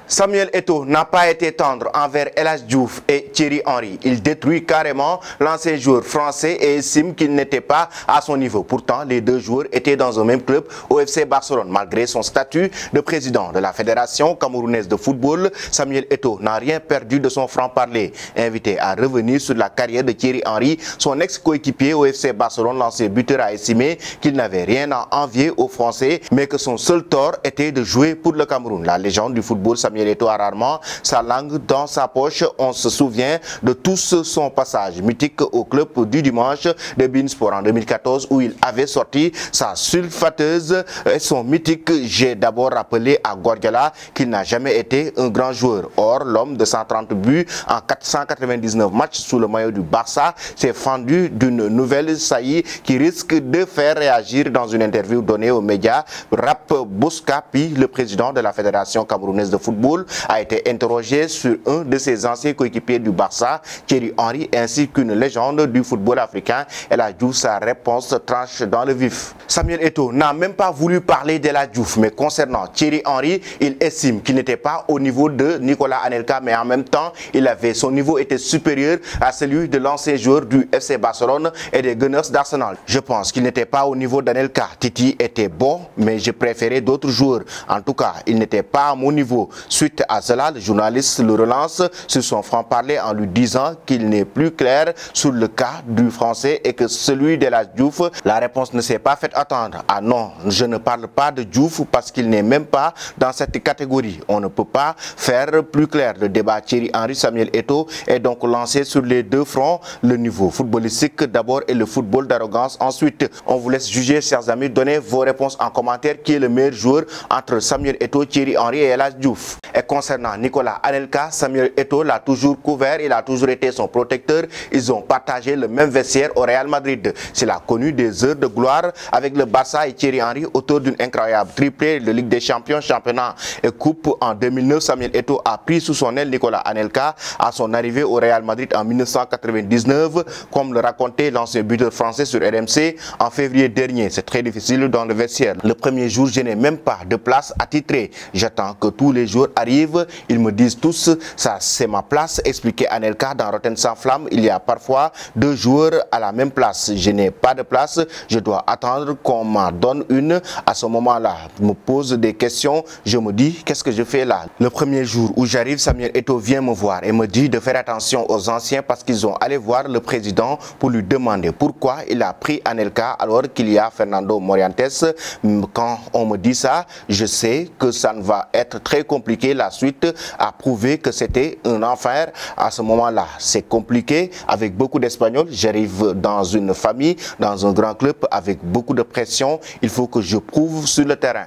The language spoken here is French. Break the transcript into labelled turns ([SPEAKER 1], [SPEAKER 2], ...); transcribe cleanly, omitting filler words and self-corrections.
[SPEAKER 1] Samuel Eto'o n'a pas été tendre envers El Hadji Diouf et Thierry Henry. Il détruit carrément l'ancien joueur français et estime qu'il n'était pas à son niveau. Pourtant, les deux joueurs étaient dans un même club au FC Barcelone. Malgré son statut de président de la Fédération camerounaise de football, Samuel Eto'o n'a rien perdu de son franc-parler. Invité à revenir sur la carrière de Thierry Henry, son ex-coéquipier au FC Barcelone, l'ancien buteur, a estimé qu'il n'avait rien à envier aux Français, mais que son seul tort était de jouer pour le Cameroun. La légende du football, Samuel Eto'o, a rarement sa langue dans sa poche. On se souvient de tous son passage mythique au club du dimanche de Beansport en 2014 où il avait sorti sa sulfateuse et son mythique « J'ai d'abord rappelé à Guardiola qu'il n'a jamais été un grand joueur ». Or, l'homme de 130 buts en 499 matchs sous le maillot du Barça s'est fendu d'une nouvelle saillie qui risque de faire réagir. Dans une interview donnée aux médias, Rap Bouskapi, le président de la Fédération camerounaise de football, a été interrogé sur un de ses anciens coéquipiers du Barça, Thierry Henry, ainsi qu'une légende du football africain. El Hadji Diouf, sa réponse tranche dans le vif. Samuel Eto'o n'a même pas voulu parler d'El Hadji Diouf, mais concernant Thierry Henry, il estime qu'il n'était pas au niveau de Nicolas Anelka, mais en même temps, son niveau était supérieur à celui de l'ancien joueur du FC Barcelone et des Gunners d'Arsenal. Je pense qu'il n'était pas au niveau d'Anelka. Titi était bon, mais je préférais d'autres joueurs. En tout cas, il n'était pas à mon niveau. Suite à cela, le journaliste le relance sur son franc-parler en lui disant qu'il n'est plus clair sur le cas du français et que celui d'El Hadji Diouf. La réponse ne s'est pas fait attendre. Ah non, je ne parle pas de Diouf parce qu'il n'est même pas dans cette catégorie. On ne peut pas faire plus clair. Le débat Thierry Henry Samuel Eto'o est donc lancé sur les deux fronts, le niveau footballistique d'abord et le football d'arrogance ensuite. On vous laisse juger, chers amis. Donnez vos réponses en commentaire. Qui est le meilleur joueur entre Samuel Eto'o, Thierry Henry et El Hadji Diouf? Et concernant Nicolas Anelka, Samuel Eto'o l'a toujours couvert, il a toujours été son protecteur. Ils ont partagé le même vestiaire au Real Madrid. Il a connu des heures de gloire avec le Barça et Thierry Henry, auteur d'une incroyable triplée de Ligue des Champions, championnat et coupe. En 2009, Samuel Eto'o a pris sous son aile Nicolas Anelka à son arrivée au Real Madrid en 1999, comme le racontait l'ancien buteur français sur RMC en février dernier. C'est très difficile dans le vestiaire. Le premier jour, je n'ai même pas de place attitrée. J'attends que tous les jours arrivent, ils me disent tous, ça c'est ma place, expliquait Anelka dans Rotten sans flamme. Il y a parfois deux joueurs à la même place. Je n'ai pas de place, je dois attendre qu'on m'en donne une. À ce moment-là, je me pose des questions, je me dis, qu'est-ce que je fais là? Le premier jour où j'arrive, Samuel Eto'o vient me voir et me dit de faire attention aux anciens parce qu'ils ont allé voir le président pour lui demander pourquoi il a pris Anelka alors qu'il y a Fernando Morientes. Quand on me dit ça, je sais que ça ne va être très compliqué la suite à prouver que c'était un enfer. À ce moment-là, c'est compliqué avec beaucoup d'Espagnols. J'arrive dans une famille, dans un grand club avec beaucoup de pression. Il faut que je prouve sur le terrain.